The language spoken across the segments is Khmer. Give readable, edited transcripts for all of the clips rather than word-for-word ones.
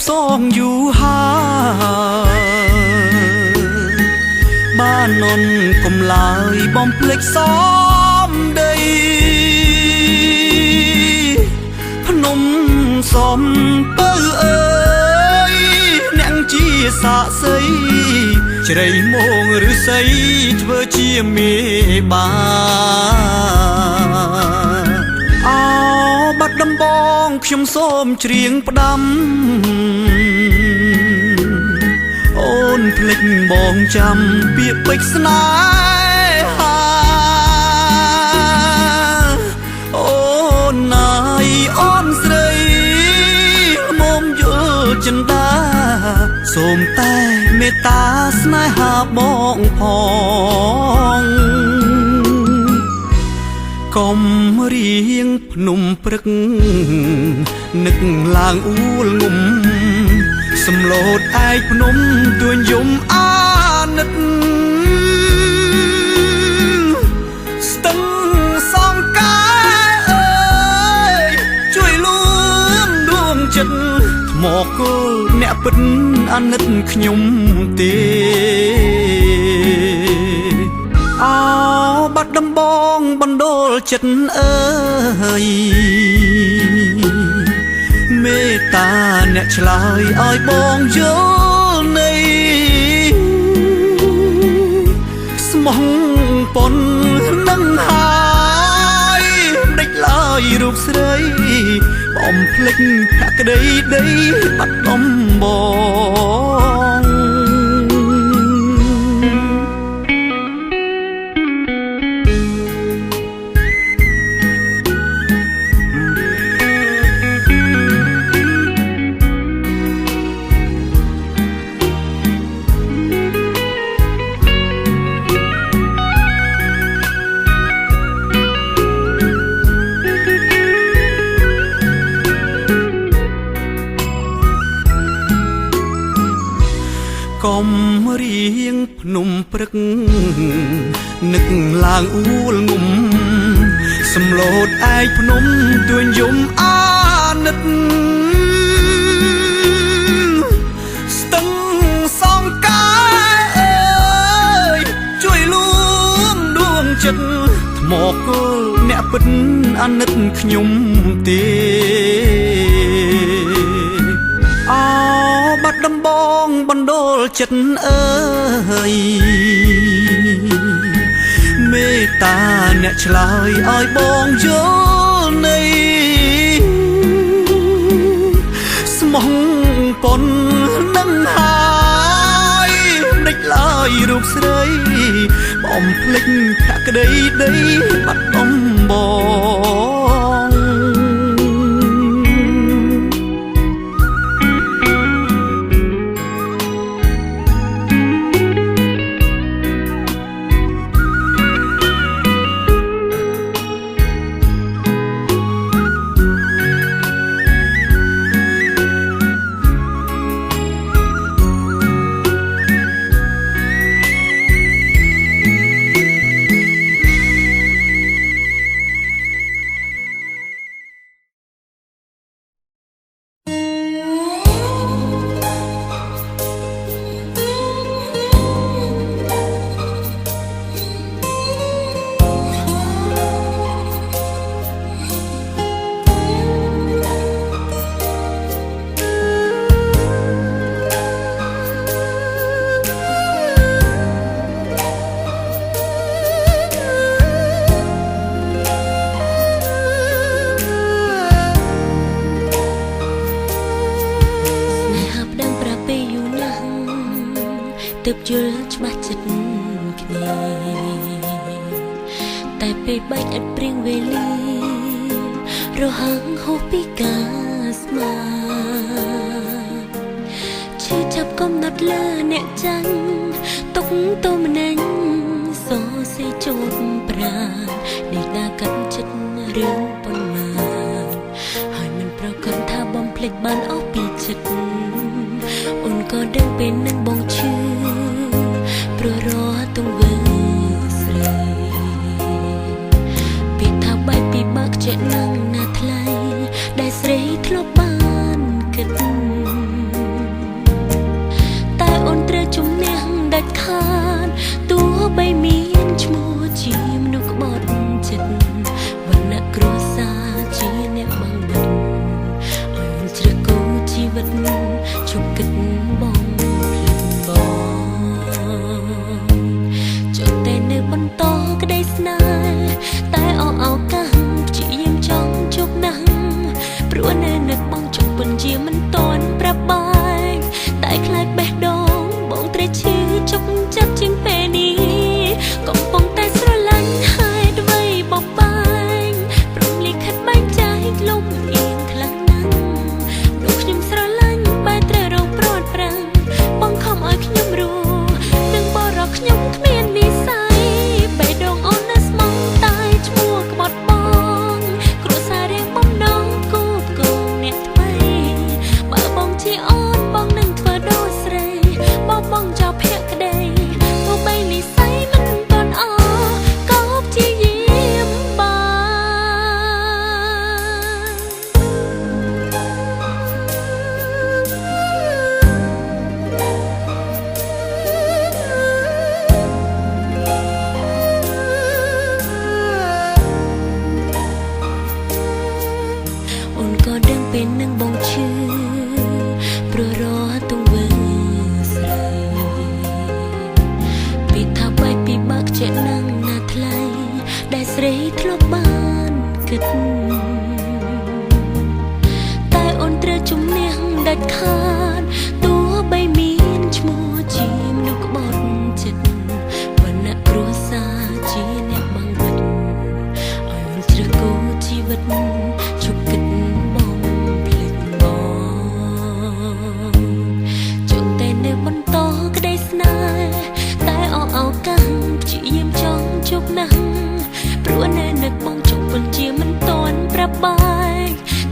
ផ្សងយូរហើយបាននន់កុំឡើយបំភ្លេចសំដីភ្នំសំពៅអើយអ្នកជាសាក់សីជ្រៃមងឬសីធ្វើជាមេបាអោបាត់ដំបងខ្ញុំសូមច្រៀងផ្ដាំអូនភ្លេចបងចាំពាក្យពេចន៍ស្នេហាអូនណាយអូនស្រីមុំយល់ចិន្តាសូមតែមេត្តាស្នេហាបងផងកុំរៀងភ្នំព្រឹកនឹកឡើងអួលងុំសំឡូតឯកភ្នំទួញយំអាណិតស្ទឹងសងកាយអើយជួយលួងដួងចិត្តមកគល់អ្នកពិតអាណិតខ្ញុំទេអោបាត់ដំបងបណ្ដូលចិត្តអើយមេត្តាអ្នកឆ្លើយឲ្យបងយល់នៃស្មោះប៉ុននឹងហើយដេចឡើយរូបស្រីបំភ្លេចភក្តីដីបាត់ដំបងកុំរៀងភ្នំព្រឹកនឹកឡើងអួលងុំសំឡូតឯកភ្នំទួញយំអាណិតស្ទឹងសងកាយអើយជួយលួងដួងចិត្តមកគល់អ្នកពិតអាណិតខ្ញុំទេអោបាត់ដំបងបណ្ដូលចិត្តអើយមេត្តាអ្នកឆ្លើយឲ្យបងយល់នៃស្មោះប៉ុននឹងហើយដេចឡើយរូបស្រីបំភ្លេចភក្តីដីបាត់ដំបងទើបយល់ច្បាស់ចិត្តគ្នាតែពេលបែកឥតព្រៀងវេលារហ័ងហូរពីការស្មានឈឺចាប់កំណត់លើអ្នកចាញ់ទុកទៅម្នេញសរសេរជាប់ប្រាណនេះដាកាត់ចិត្តរឿងប៉ុន្មានហើយមិនប្រកាសថាបំភ្លេចបានអស់ពីចិត្តអូនក៏ដឹងពេលនឹងបងឈឺព្រោះរត់ទង្វើស្រីពីថាបែកពីបាក់ចិត្តនឹងណាថ្លៃដែលស្រីធ្លាប់បានគិត ខ្ញុំគ្មាននិស្ស័យបេះដូងអូននៅស្មងតែឈ្មោះក្បត់បងគ្រួសាររៀងបំណងគូបគងអ្នកថ្មីបើបងជាអូនបងនឹងធ្វើដូចស្រីបងចោលភក្តីទោះបីនិស្ស័យមិនទាន់អក៏ព្យាយាមអូនក៏ដឹងពេលនឹងបងឈឺព្រោះរត់ទង្វើស្រីពីថាបែកពីបាក់ចិត្តនឹងណាថ្លៃដែលស្រីធ្លាប់បានគិតតែអូនត្រូវជំនះដាច់ខាតទោះបីមានឈ្មោះជាមនុស្សក្បត់ចិត្តវណ្ណៈគ្រួសារជាអ្នកបាំងបិទឲ្យអូនជ្រើសគូជីវិតជប់គិតបងភ្លេចបងចង់តែនៅបន្តក្តីស្នេហ៍តែអោកាំងព្យាយាមចង់ជប់ណាស់ព្រោះនៅនឹកបងជប់ពិតជាមិនតន់ប្រាប់បាយ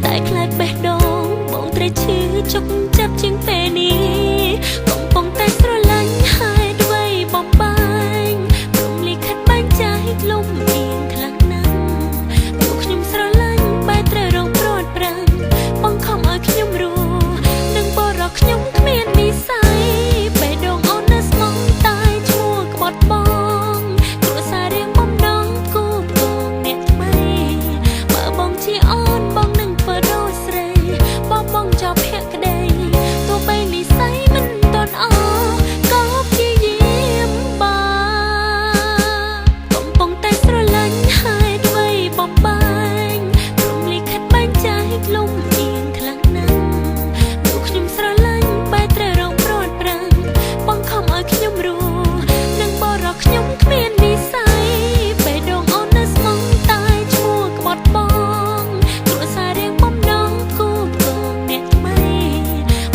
តែខ្លាចបេះដូងបងត្រូវឈឺជប់ចាប់ជាងពេលនេះកំពុងតែស្រឡាញ់ហើយអ្វីបំបាយព្រមលិខិតបែងចែកលំអៀងខ្លាំងណាស់ព្រោះខ្ញុំស្រឡាញ់បែរត្រូវរងព្រាត់ប្រាំងបងខំឲ្យខ្ញុំរស់នឹងបរោះខ្ញុំគ្មាននិស្ស័យបេះដូងអូននៅស្មងតែឈ្មោះក្បត់បងគ្រួសាររៀងបំណងគូបគងអ្នកថ្មីបើបងជាអូនបងនឹងធ្វើដូចស្រីបងចោលភក្តីទោះបីនិស្ស័យមិនទាន់អក៏ព្យាយាមកំពុងតែស្រឡាញ់ហើយអ្វីបំបាយព្រមលិខិតបែងចែកលំអៀងខ្លាំងណាស់ព្រោះខ្ញុំស្រឡាញ់បែរត្រូវរងព្រាត់ប្រាំងបងខំឲ្យខ្ញុំរស់នឹងបរោះខ្ញុំគ្មាននិស្ស័យបេះដូងអូននៅស្មងតែឈ្មោះក្បត់បងគ្រួសាររៀងបំណងគូបគងអ្នកថ្មី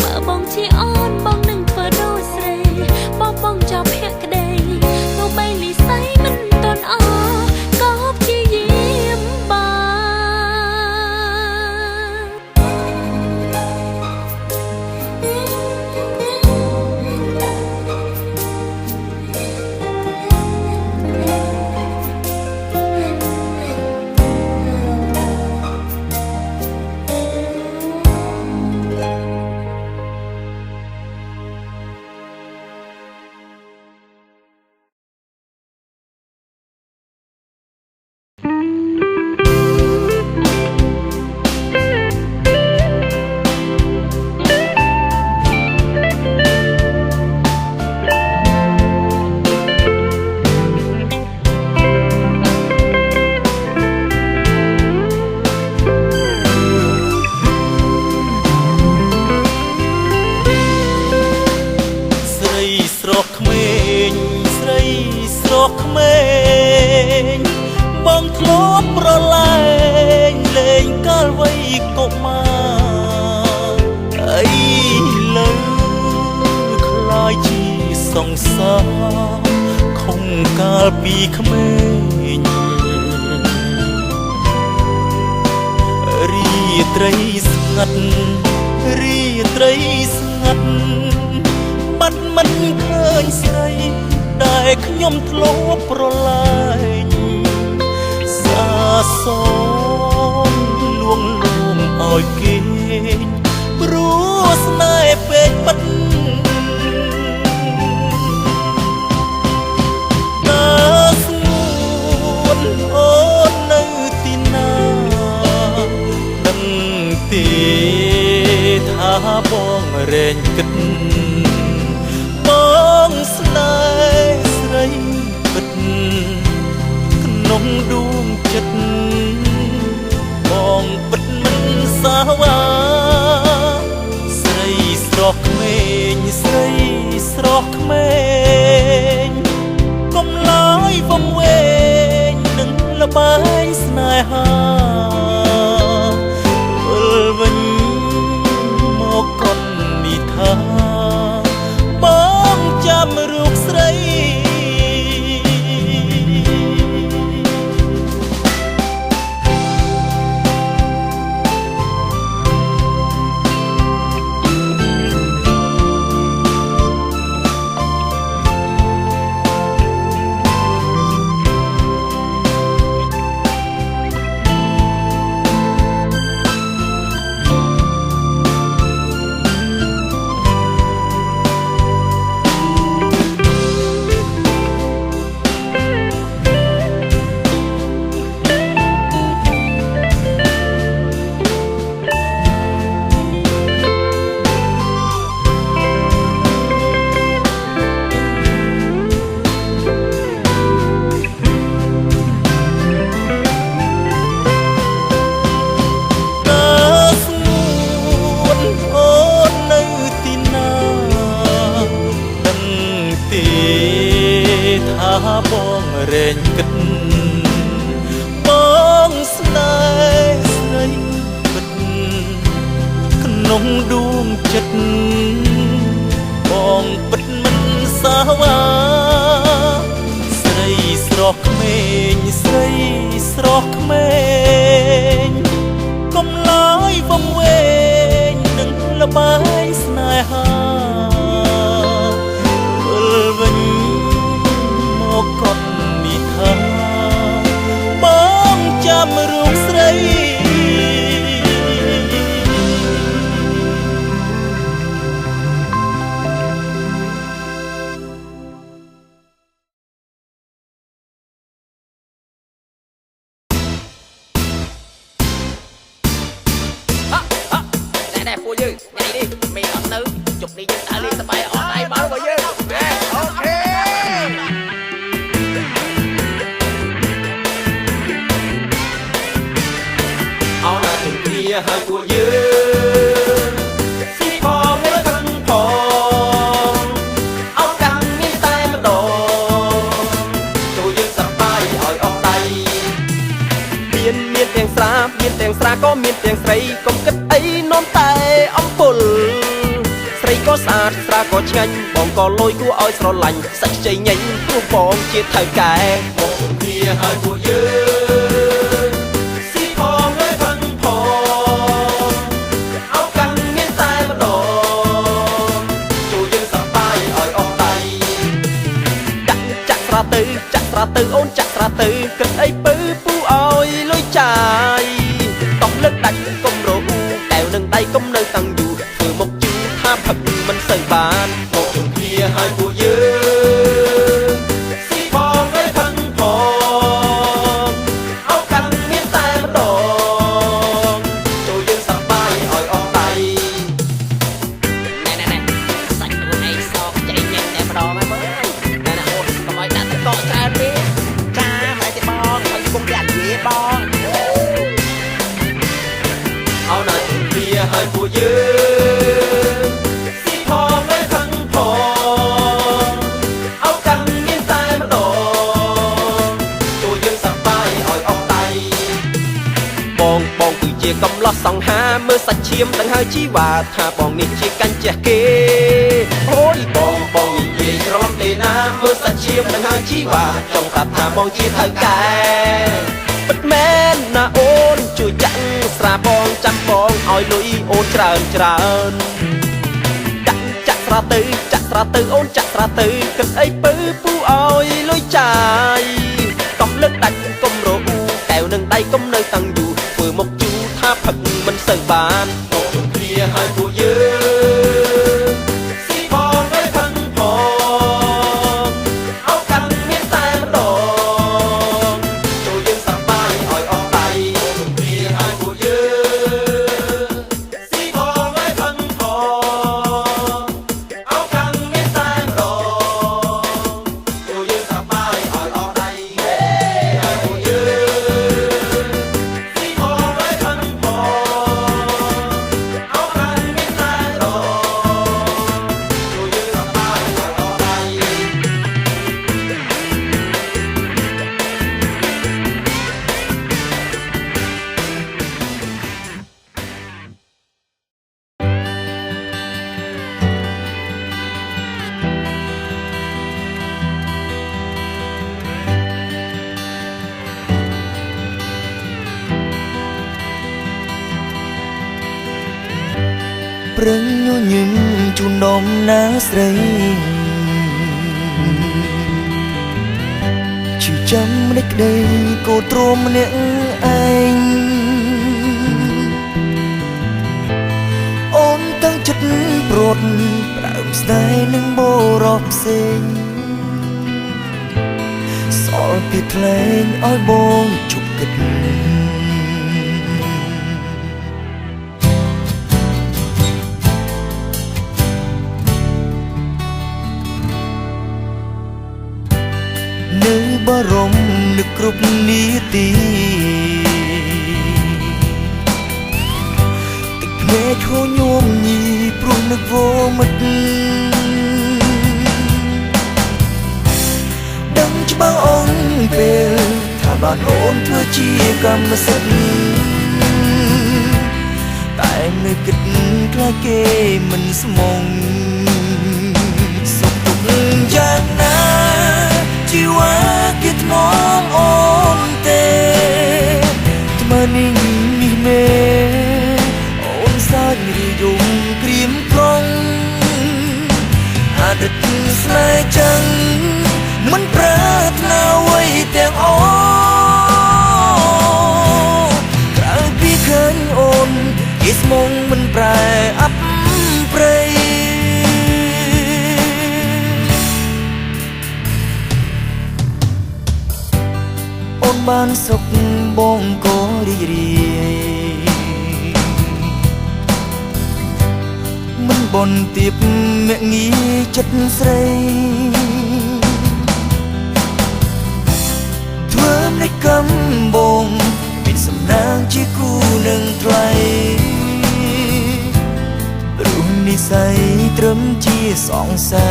បើបងជាអូនបងនឹងធ្វើដូចស្រីបងចោលភក្តីទោះបីនិស្ស័យមិនទាន់អក៏ព្យាយាមបងធ្លាប់ប្រឡែងលេងកាលវ័យកុមារអីលើខ្លាយជាសង្សារខំកាលពីក្មេងរីត្រីស្ងាត់រីត្រីស្ងាត់បាត់មិនឃើញស្រីដែលខ្ញុំធ្លាប់ប្រឡែងសាសនលួងលោមឲ្យគេព្រោះស្នេហ៍ពេកបាត់ដើរស្ងួនអូននៅទីណាដឹងទេថាបងរែងគិតបងស្នេហ៍ស្រីពិតក្នុងដួងចិត្តបងពិតមិនសាវាស្រីស្រស់ក្មេងស្រីស្រស់ក្មេងកុំឡើយវង្វេងនឹងល្បែងស្នេហាវិលវិញមកកត់និថាបងចាំរូបស្រី បងរែងគិតបងស្នេហ៍ស្រីពិតក្នុងដួងចិត្តបងពិតមិនសាវាស្រីស្រស់ក្មេងស្រីស្រស់ក្មេងកុំឡើយវង្វេងនឹងល្បែងស្នេហាវិលវិញមកកត់និថាបងចាំរូបស្រីnèពួកយើងញ៉ៃនេះមេអត់នៅជប់នេះយើងដើរលេងសប្បាយអត់ដៃបាល់របស់យើងណែអូខេអោណាជុំគ្នាហើយពួកយើងស៊ីផងមើលខឹងផងអោកាន់មានតែម្ដងចូលយើងសប្បាយឲ្យអស់ដៃមានទាំងស្រាក៏មានទាំងស្រីកុំគិតអីនាំតែអំពុលស្រីក៏ស្អាតស្រាក៏ឆ្ងាញ់បងក៏លយគួរឲ្យស្រឡាញ់សាច់ជ័យញញព្រោះបងជាថៅកែមកជុំគ្នាហើយពួកយើងស៊ីផងលើផឹងផងអោកាន់មានតែម្ដងចូលយើងសប្បាយឲ្យអស់ដៃចាក់ស្រាទៅអូនចាក់ស្រាទៅគិតអីពើពូឲ្យលុយចាយតោះលើកដាច់កុំរអ៊ូកែវនឹងដៃកុំនៅតាំងយូរធ្វើមកជូរថាផឹកមិនសូវបានមកជុំគ្នាហើយពួកយើងស៊ីផងឲ្យផឹងផងអោកាន់មានតែម្ដងចូលយើងសប្បាយឲ្យអស់ដៃណែសាច់ខ្លួនឯងសោកចៃញ៉ាំតែម្ដងហើយមើលណែអូនកុំឲ្យដាក់ទឹកកកច្រើនទេចាមិនទេបងឲ្យគុំតែនិយាយបងអោណាជុំគ្នាហើយពួកយើងស៊ីផងឲ្យខឹងផងអោកាន់មានតែម្ដងចូលយើងសប្បាយឲ្យអស់ដៃបងគឺជាកំឡោះសង្ហាមើលសាច់ឈាមដឹងហើយជីវ៉ាថាបងនេះជាកាញ់ចេះគេអូយបងនិយាយច្រឡំទេណាមើលសាច់ឈាមដឹងហើយជីវ៉ាចង់ប្រាប់ថាបងជាថៅកែពិតមែនណាអូនជួយចាក់ស្រាបងចាំបងឲ្យលុយអូនច្រើនចាក់ស្រាទៅអូនចាក់ស្រាទៅគិតអីពើពូឲ្យលុយចាយកុំលើកដាច់កុំរអ៊ូកែវនឹងដៃកុំនៅតាំងយូរធ្វើមកជូរថាផឹកមិនសូវបានមកជុំគ្នាហើយពួកយើងស៊ីផងឲ្យផឹងផងអោកាន់មានតែម្ដងចូលយើងសប្បាយឲ្យអស់ដៃជុំគ្នាហើយពួកយើងស៊ីផងឲ្យផឹងផងអោកាន់មានតែម្ដងចូលយើងសប្បាយឲ្យអស់ដៃហើយពួកយើងស៊ីផងឲ្យផឹងផងអោកាន់មានតែម្ដងចូលយើងសប្បាយឲ្យអស់ដៃប្រឹងញញឹមជូននំណាស្រីជឿចាំនៃក្តីកូនទ្រាំម្នាក់ឯងអូនតាំងចិត្តព្រាត់ផ្ដើមស្នេហ៍នឹងបរោះផ្សេងសល់ពីថ្លែងឲ្យបងជប់គិតនៅបារម្ភនឹកគ្រប់នាទីទឹកភ្នែកហូរញោមញីព្រោះនឹកវមិត្តដឹង បានអូនធ្វើជាកម្មសិទ្ធិតែនៅគិតខ្លាចគេមិនស្មងសុខទុក្ខយ៉ាងណាជីវ៉ាគេថ្នមអូនទេថ្មើរនេះនេះមេអូនសាច់រីយំក្រៀមក្រំអតីតស្នេហ៍ចឹងមិនប្រាថ្នាអ្វីទាំងអូនក្រៅពីឃើញអូនគេស្មងមិនប្រែអាប់ព្រៃអូនបានសុខបងក៏រីករាយមិនបនទៀបមាក់ងាយចិត្តស្រីធ្វើនៃកំបងមានសំណាងជាគូនឹងថ្លៃរូបនិស័យត្រឹមជាសងសា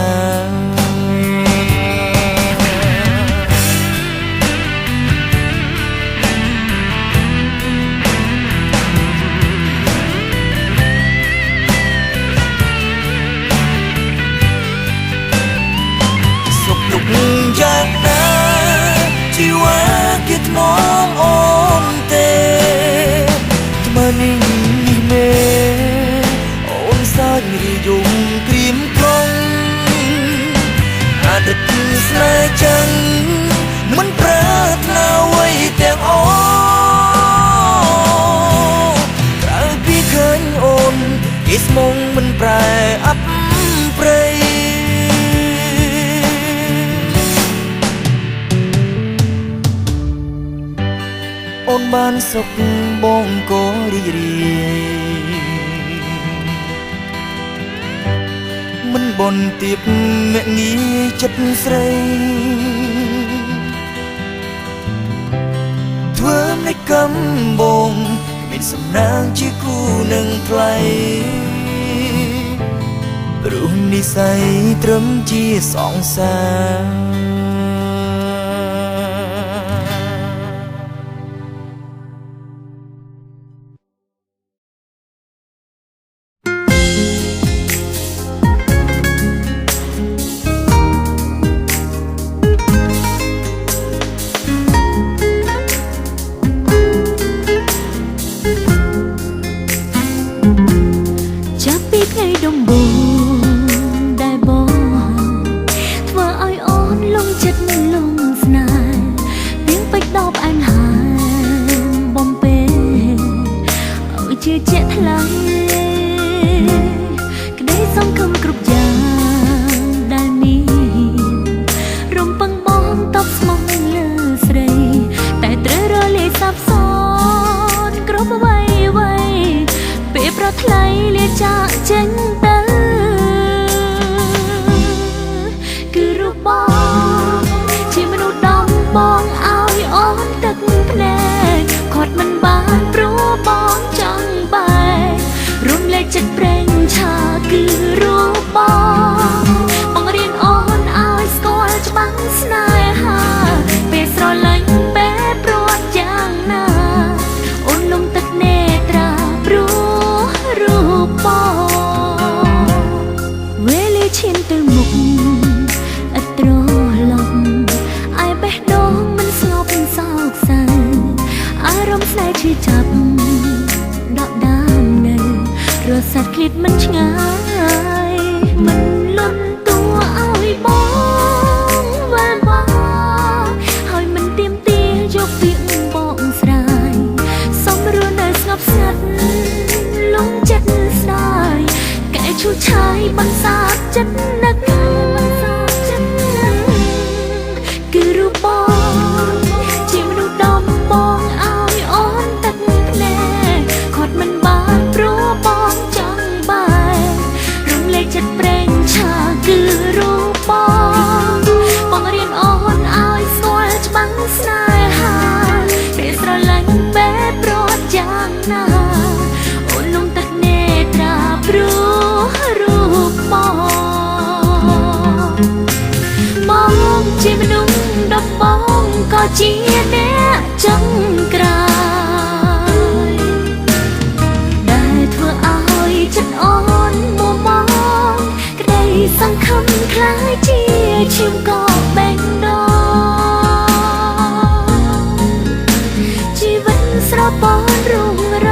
យ៉ាងណាជីវ៉ាគេថ្នមអូនទេថ្មើរនេះនេះមេអូនសាច់រីយំក្រៀមក្រំអតីតស្នេហ៍ចឹងមិនប្រាថ្នាអ្វីទាំងអូនក្រៅពីឃើញអូនគេស្មងមិនប្រែអាប់ព្រៃអូនបានសុខបងក៏រីករាយមិនបនទៀបមាក់ងាយចិត្តស្រីធ្វើនៃកំបងមានសំណាងជាគូនឹងថ្លៃរូបនិស័យត្រឹមជាសងសាសាច់ឃ្លីតមិនឆ្ងាយមិនលន់តួឲ្យបងវ៉ាវ៉ាហើយមិនទៀមទាយកពាក្យបងស្រាយសុំរស់នៅស្ងប់ស្ងាត់លងចិត្តស្ដាយកែឈូឆាយបន្សាបចិត្តនឹកគឺរូបបងជាមនុស្សដំបងឲ្យអូនទឹកភ្នែកគាត់មិនបានព្រោះបងចិត្តប្រេងឆាគឺរូបបងរៀនអូនឲ្យស្គាល់ច្បាំងស្នេហាពេលស្រឡាញ់បែបប្រត់យ៉ាងណាអូនលងទឹកនេត្រាព្រោះរូបបងជាមនុស្សដំបងក៏ ជាអ្នកចុងក្រោយដែលធ្វើឲ្យចិត្តអូនមួមងក្តីសង្ឃឹមคล้ายជាឈាមក៏បេះដូងជីវិតស្រពោនរុងរ